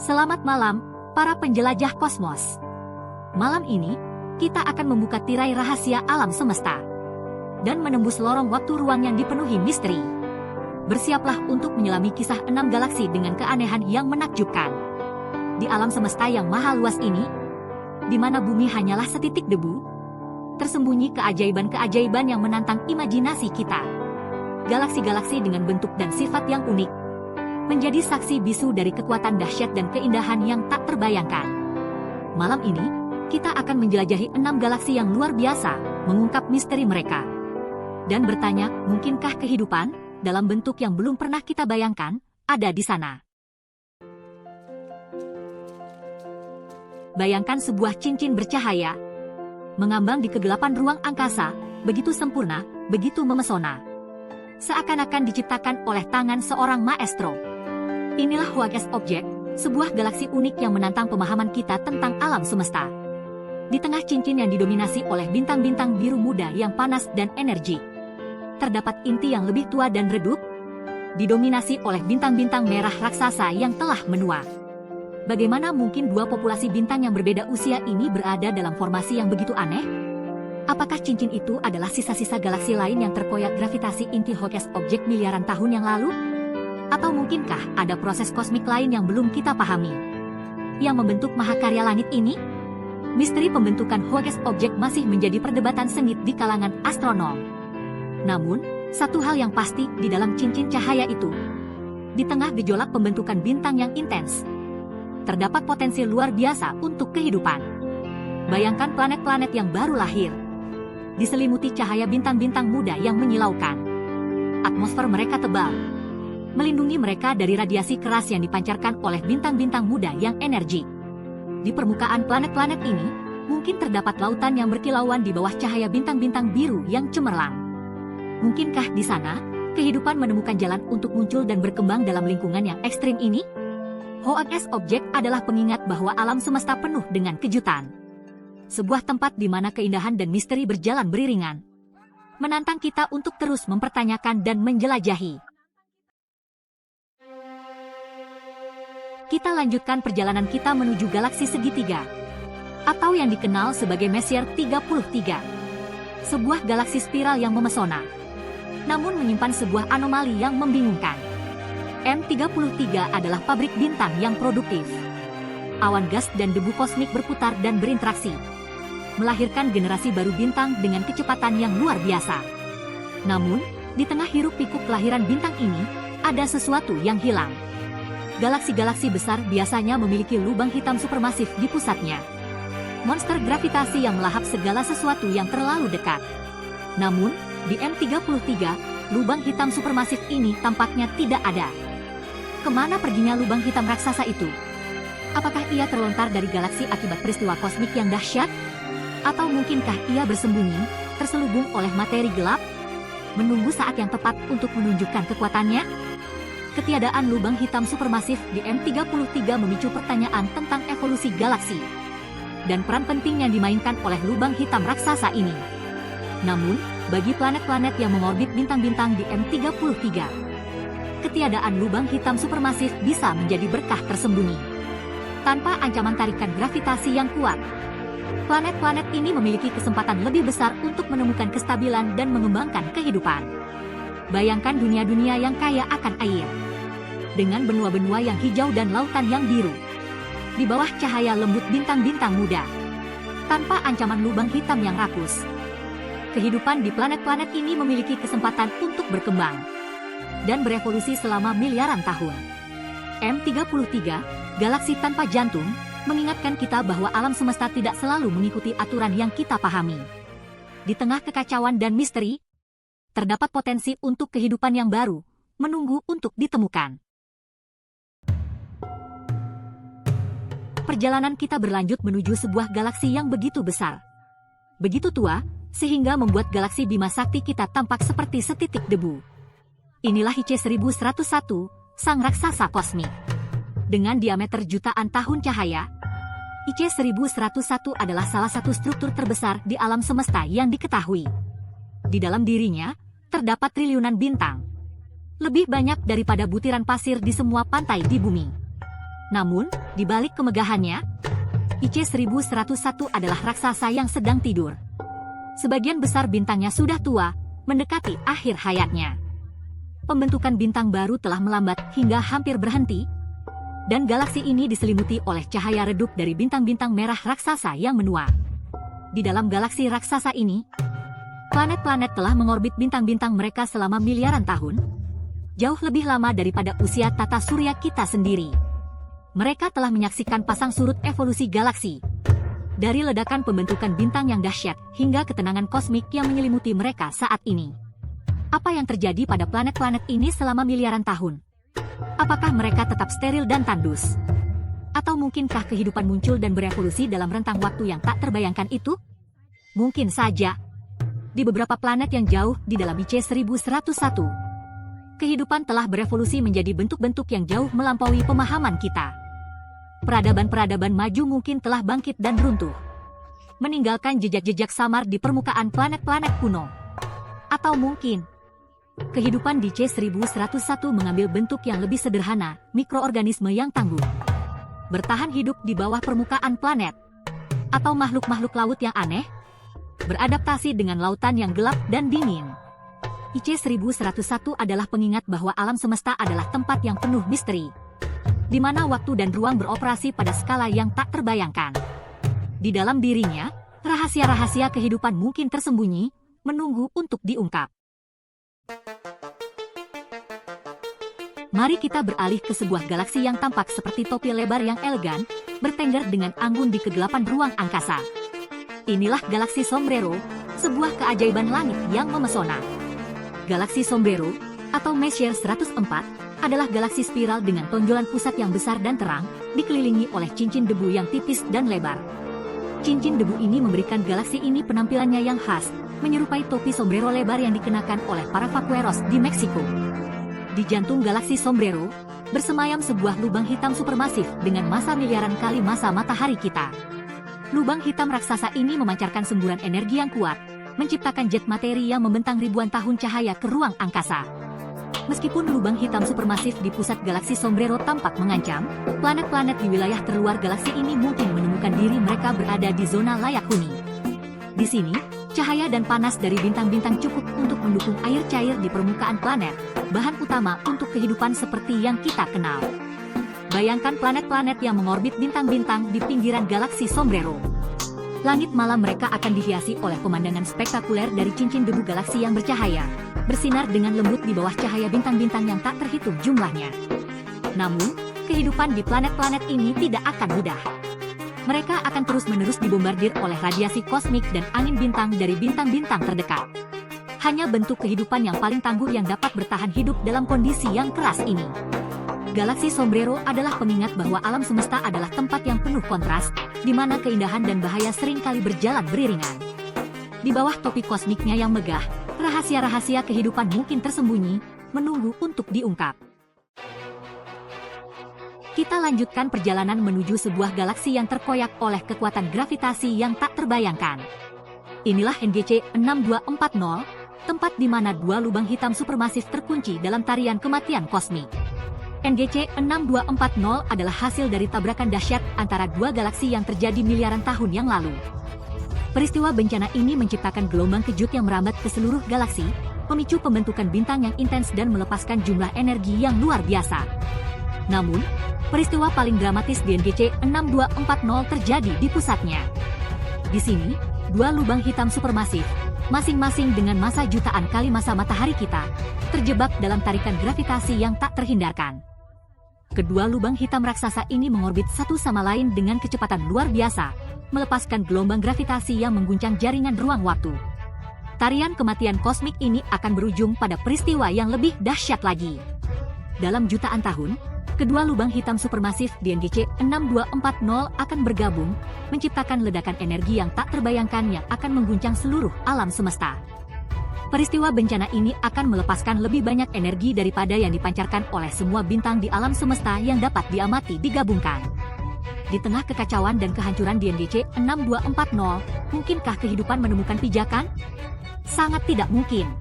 Selamat malam, para penjelajah kosmos. Malam ini, kita akan membuka tirai rahasia alam semesta dan menembus lorong waktu ruang yang dipenuhi misteri. Bersiaplah untuk menyelami kisah 6 galaksi dengan keanehan yang menakjubkan. Di alam semesta yang maha luas ini, di mana bumi hanyalah setitik debu, tersembunyi keajaiban-keajaiban yang menantang imajinasi kita. Galaksi-galaksi dengan bentuk dan sifat yang unik, menjadi saksi bisu dari kekuatan dahsyat dan keindahan yang tak terbayangkan. Malam ini, kita akan menjelajahi 6 galaksi yang luar biasa, mengungkap misteri mereka. Dan bertanya, mungkinkah kehidupan, dalam bentuk yang belum pernah kita bayangkan, ada di sana? Bayangkan sebuah cincin bercahaya, mengambang di kegelapan ruang angkasa, begitu sempurna, begitu memesona. Seakan-akan diciptakan oleh tangan seorang maestro. Inilah Hawkes Object, sebuah galaksi unik yang menantang pemahaman kita tentang alam semesta. Di tengah cincin yang didominasi oleh bintang-bintang biru muda yang panas dan energi, terdapat inti yang lebih tua dan redup, didominasi oleh bintang-bintang merah raksasa yang telah menua. Bagaimana mungkin dua populasi bintang yang berbeda usia ini berada dalam formasi yang begitu aneh? Apakah cincin itu adalah sisa-sisa galaksi lain yang terkoyak gravitasi inti Hawkes Object miliaran tahun yang lalu? Atau mungkinkah ada proses kosmik lain yang belum kita pahami, yang membentuk mahakarya langit ini? Misteri pembentukan Hawkes Object masih menjadi perdebatan sengit di kalangan astronom. Namun, satu hal yang pasti di dalam cincin cahaya itu, di tengah gejolak pembentukan bintang yang intens, terdapat potensi luar biasa untuk kehidupan. Bayangkan planet-planet yang baru lahir, diselimuti cahaya bintang-bintang muda yang menyilaukan. Atmosfer mereka tebal, melindungi mereka dari radiasi keras yang dipancarkan oleh bintang-bintang muda yang energik. Di permukaan planet-planet ini, mungkin terdapat lautan yang berkilauan di bawah cahaya bintang-bintang biru yang cemerlang. Mungkinkah di sana, kehidupan menemukan jalan untuk muncul dan berkembang dalam lingkungan yang ekstrim ini? Hawkes Object adalah pengingat bahwa alam semesta penuh dengan kejutan. Sebuah tempat di mana keindahan dan misteri berjalan beriringan, menantang kita untuk terus mempertanyakan dan menjelajahi. Kita lanjutkan perjalanan kita menuju galaksi segitiga, atau yang dikenal sebagai Messier 33. Sebuah galaksi spiral yang memesona, namun menyimpan sebuah anomali yang membingungkan. M33 adalah pabrik bintang yang produktif. Awan gas dan debu kosmik berputar dan berinteraksi, melahirkan generasi baru bintang dengan kecepatan yang luar biasa. Namun, di tengah hiruk-pikuk kelahiran bintang ini, ada sesuatu yang hilang. Galaksi-galaksi besar biasanya memiliki lubang hitam supermasif di pusatnya. Monster gravitasi yang melahap segala sesuatu yang terlalu dekat. Namun, di M33, lubang hitam supermasif ini tampaknya tidak ada. Kemana perginya lubang hitam raksasa itu? Apakah ia terlontar dari galaksi akibat peristiwa kosmik yang dahsyat? Atau mungkinkah ia bersembunyi, terselubung oleh materi gelap, menunggu saat yang tepat untuk menunjukkan kekuatannya? Ketiadaan lubang hitam supermasif di M33 memicu pertanyaan tentang evolusi galaksi dan peran penting yang dimainkan oleh lubang hitam raksasa ini. Namun, bagi planet-planet yang mengorbit bintang-bintang di M33, ketiadaan lubang hitam supermasif bisa menjadi berkah tersembunyi. Tanpa ancaman tarikan gravitasi yang kuat, planet-planet ini memiliki kesempatan lebih besar untuk menemukan kestabilan dan mengembangkan kehidupan. Bayangkan dunia-dunia yang kaya akan air, dengan benua-benua yang hijau dan lautan yang biru, di bawah cahaya lembut bintang-bintang muda, tanpa ancaman lubang hitam yang rakus. Kehidupan di planet-planet ini memiliki kesempatan untuk berkembang dan berevolusi selama miliaran tahun. M33, galaksi tanpa jantung, mengingatkan kita bahwa alam semesta tidak selalu mengikuti aturan yang kita pahami. Di tengah kekacauan dan misteri, terdapat potensi untuk kehidupan yang baru, menunggu untuk ditemukan. Perjalanan kita berlanjut menuju sebuah galaksi yang begitu besar, begitu tua, sehingga membuat galaksi Bima Sakti kita tampak seperti setitik debu. Inilah IC 1101, sang raksasa kosmik. Dengan diameter jutaan tahun cahaya, IC 1101 adalah salah satu struktur terbesar di alam semesta yang diketahui. Di dalam dirinya, terdapat triliunan bintang. Lebih banyak daripada butiran pasir di semua pantai di bumi. Namun, di balik kemegahannya, IC-1101 adalah raksasa yang sedang tidur. Sebagian besar bintangnya sudah tua, mendekati akhir hayatnya. Pembentukan bintang baru telah melambat hingga hampir berhenti, dan galaksi ini diselimuti oleh cahaya redup dari bintang-bintang merah raksasa yang menua. Di dalam galaksi raksasa ini, planet-planet telah mengorbit bintang-bintang mereka selama miliaran tahun, jauh lebih lama daripada usia tata surya kita sendiri. Mereka telah menyaksikan pasang surut evolusi galaksi, dari ledakan pembentukan bintang yang dahsyat hingga ketenangan kosmik yang menyelimuti mereka saat ini. Apa yang terjadi pada planet-planet ini selama miliaran tahun? Apakah mereka tetap steril dan tandus? Atau mungkinkah kehidupan muncul dan berevolusi dalam rentang waktu yang tak terbayangkan itu? Mungkin saja. Di beberapa planet yang jauh di dalam IC-1101, kehidupan telah berevolusi menjadi bentuk-bentuk yang jauh melampaui pemahaman kita. Peradaban-peradaban maju mungkin telah bangkit dan runtuh, meninggalkan jejak-jejak samar di permukaan planet-planet kuno. Atau mungkin, kehidupan di IC-1101 mengambil bentuk yang lebih sederhana, mikroorganisme yang tangguh, bertahan hidup di bawah permukaan planet. Atau makhluk-makhluk laut yang aneh, beradaptasi dengan lautan yang gelap dan dingin. IC-1101 adalah pengingat bahwa alam semesta adalah tempat yang penuh misteri, di mana waktu dan ruang beroperasi pada skala yang tak terbayangkan. Di dalam dirinya, rahasia-rahasia kehidupan mungkin tersembunyi, menunggu untuk diungkap. Mari kita beralih ke sebuah galaksi yang tampak seperti topi lebar yang elegan, bertengger dengan anggun di kegelapan ruang angkasa. Inilah galaksi Sombrero, sebuah keajaiban langit yang memesona. Galaksi Sombrero, atau Messier 104, adalah galaksi spiral dengan tonjolan pusat yang besar dan terang, dikelilingi oleh cincin debu yang tipis dan lebar. Cincin debu ini memberikan galaksi ini penampilannya yang khas, menyerupai topi sombrero lebar yang dikenakan oleh para vaqueros di Meksiko. Di jantung galaksi Sombrero, bersemayam sebuah lubang hitam supermasif dengan massa miliaran kali massa matahari kita. Lubang hitam raksasa ini memancarkan semburan energi yang kuat, menciptakan jet materi yang membentang ribuan tahun cahaya ke ruang angkasa. Meskipun lubang hitam supermasif di pusat galaksi Sombrero tampak mengancam, planet-planet di wilayah terluar galaksi ini mungkin menemukan diri mereka berada di zona layak huni. Di sini, cahaya dan panas dari bintang-bintang cukup untuk mendukung air cair di permukaan planet, bahan utama untuk kehidupan seperti yang kita kenal. Bayangkan planet-planet yang mengorbit bintang-bintang di pinggiran galaksi Sombrero. Langit malam mereka akan dihiasi oleh pemandangan spektakuler dari cincin debu galaksi yang bercahaya, bersinar dengan lembut di bawah cahaya bintang-bintang yang tak terhitung jumlahnya. Namun, kehidupan di planet-planet ini tidak akan mudah. Mereka akan terus-menerus dibombardir oleh radiasi kosmik dan angin bintang dari bintang-bintang terdekat. Hanya bentuk kehidupan yang paling tangguh yang dapat bertahan hidup dalam kondisi yang keras ini. Galaksi Sombrero adalah pengingat bahwa alam semesta adalah tempat yang penuh kontras, di mana keindahan dan bahaya seringkali berjalan beriringan. Di bawah topi kosmiknya yang megah, rahasia-rahasia kehidupan mungkin tersembunyi, menunggu untuk diungkap. Kita lanjutkan perjalanan menuju sebuah galaksi yang terkoyak oleh kekuatan gravitasi yang tak terbayangkan. Inilah NGC 6240, tempat di mana dua lubang hitam supermasif terkunci dalam tarian kematian kosmik. NGC 6240 adalah hasil dari tabrakan dahsyat antara dua galaksi yang terjadi miliaran tahun yang lalu. Peristiwa bencana ini menciptakan gelombang kejut yang merambat ke seluruh galaksi, memicu pembentukan bintang yang intens dan melepaskan jumlah energi yang luar biasa. Namun, peristiwa paling dramatis di NGC 6240 terjadi di pusatnya. Di sini, dua lubang hitam supermasif, masing-masing dengan massa jutaan kali massa matahari kita, terjebak dalam tarikan gravitasi yang tak terhindarkan. Kedua lubang hitam raksasa ini mengorbit satu sama lain dengan kecepatan luar biasa, melepaskan gelombang gravitasi yang mengguncang jaringan ruang waktu. Tarian kematian kosmik ini akan berujung pada peristiwa yang lebih dahsyat lagi. Dalam jutaan tahun, kedua lubang hitam supermasif di NGC 6240 akan bergabung, menciptakan ledakan energi yang tak terbayangkan yang akan mengguncang seluruh alam semesta. Peristiwa bencana ini akan melepaskan lebih banyak energi daripada yang dipancarkan oleh semua bintang di alam semesta yang dapat diamati digabungkan. Di tengah kekacauan dan kehancuran di NGC 6240, mungkinkah kehidupan menemukan pijakan? Sangat tidak mungkin.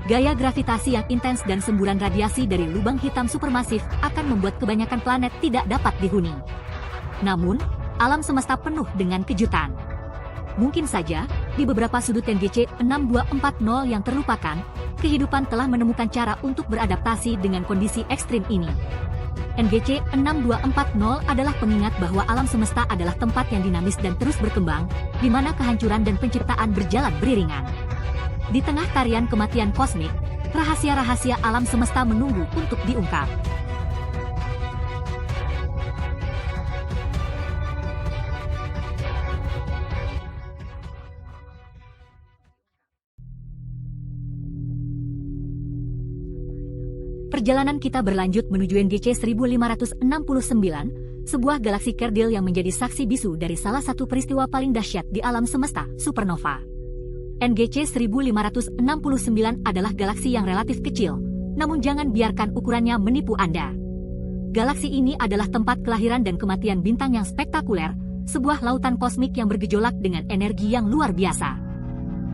Gaya gravitasi yang intens dan semburan radiasi dari lubang hitam supermasif akan membuat kebanyakan planet tidak dapat dihuni. Namun, alam semesta penuh dengan kejutan. Mungkin saja, di beberapa sudut NGC 6240 yang terlupakan, kehidupan telah menemukan cara untuk beradaptasi dengan kondisi ekstrim ini. NGC 6240 adalah pengingat bahwa alam semesta adalah tempat yang dinamis dan terus berkembang, di mana kehancuran dan penciptaan berjalan beriringan. Di tengah tarian kematian kosmik, rahasia-rahasia alam semesta menunggu untuk diungkap. Perjalanan kita berlanjut menuju NGC 1569, sebuah galaksi kerdil yang menjadi saksi bisu dari salah satu peristiwa paling dahsyat di alam semesta, supernova. NGC 1569 adalah galaksi yang relatif kecil, namun jangan biarkan ukurannya menipu Anda. Galaksi ini adalah tempat kelahiran dan kematian bintang yang spektakuler, sebuah lautan kosmik yang bergejolak dengan energi yang luar biasa.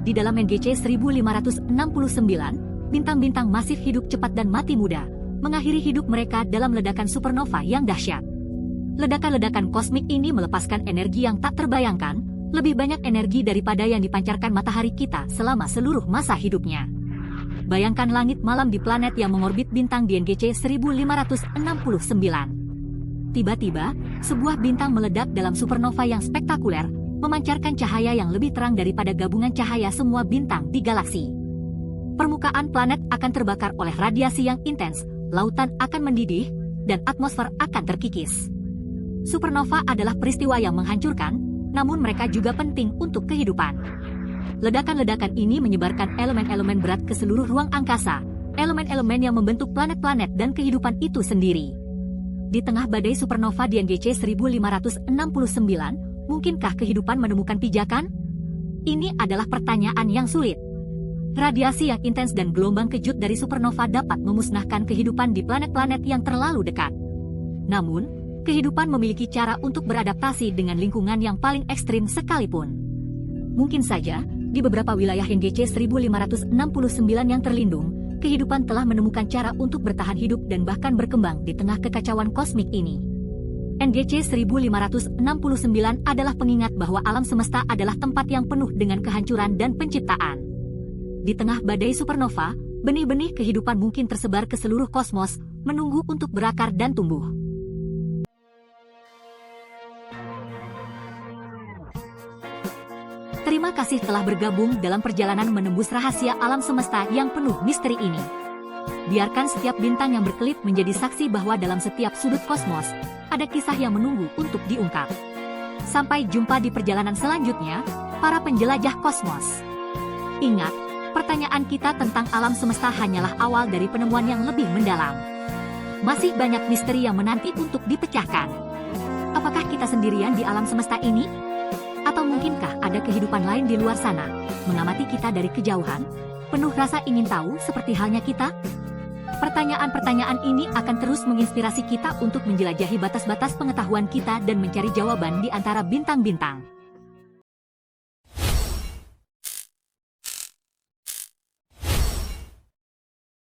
Di dalam NGC 1569, bintang-bintang masif hidup cepat dan mati muda, mengakhiri hidup mereka dalam ledakan supernova yang dahsyat. Ledakan-ledakan kosmik ini melepaskan energi yang tak terbayangkan, lebih banyak energi daripada yang dipancarkan matahari kita selama seluruh masa hidupnya. Bayangkan langit malam di planet yang mengorbit bintang di NGC 1569. Tiba-tiba, sebuah bintang meledak dalam supernova yang spektakuler, memancarkan cahaya yang lebih terang daripada gabungan cahaya semua bintang di galaksi. Permukaan planet akan terbakar oleh radiasi yang intens, lautan akan mendidih, dan atmosfer akan terkikis. Supernova adalah peristiwa yang menghancurkan, namun mereka juga penting untuk kehidupan. Ledakan-ledakan ini menyebarkan elemen-elemen berat ke seluruh ruang angkasa, elemen-elemen yang membentuk planet-planet dan kehidupan itu sendiri. Di tengah badai supernova di NGC 1569, mungkinkah kehidupan menemukan pijakan? Ini adalah pertanyaan yang sulit. Radiasi yang intens dan gelombang kejut dari supernova dapat memusnahkan kehidupan di planet-planet yang terlalu dekat. Namun, kehidupan memiliki cara untuk beradaptasi dengan lingkungan yang paling ekstrim sekalipun. Mungkin saja, di beberapa wilayah NGC 1569 yang terlindung, kehidupan telah menemukan cara untuk bertahan hidup dan bahkan berkembang di tengah kekacauan kosmik ini. NGC 1569 adalah pengingat bahwa alam semesta adalah tempat yang penuh dengan kehancuran dan penciptaan. Di tengah badai supernova, benih-benih kehidupan mungkin tersebar ke seluruh kosmos, menunggu untuk berakar dan tumbuh. Terima kasih telah bergabung dalam perjalanan menembus rahasia alam semesta yang penuh misteri ini. Biarkan setiap bintang yang berkelip menjadi saksi bahwa dalam setiap sudut kosmos, ada kisah yang menunggu untuk diungkap. Sampai jumpa di perjalanan selanjutnya, para penjelajah kosmos. Ingat, pertanyaan kita tentang alam semesta hanyalah awal dari penemuan yang lebih mendalam. Masih banyak misteri yang menanti untuk dipecahkan. Apakah kita sendirian di alam semesta ini? Atau mungkinkah ada kehidupan lain di luar sana, mengamati kita dari kejauhan, penuh rasa ingin tahu seperti halnya kita? Pertanyaan-pertanyaan ini akan terus menginspirasi kita untuk menjelajahi batas-batas pengetahuan kita dan mencari jawaban di antara bintang-bintang.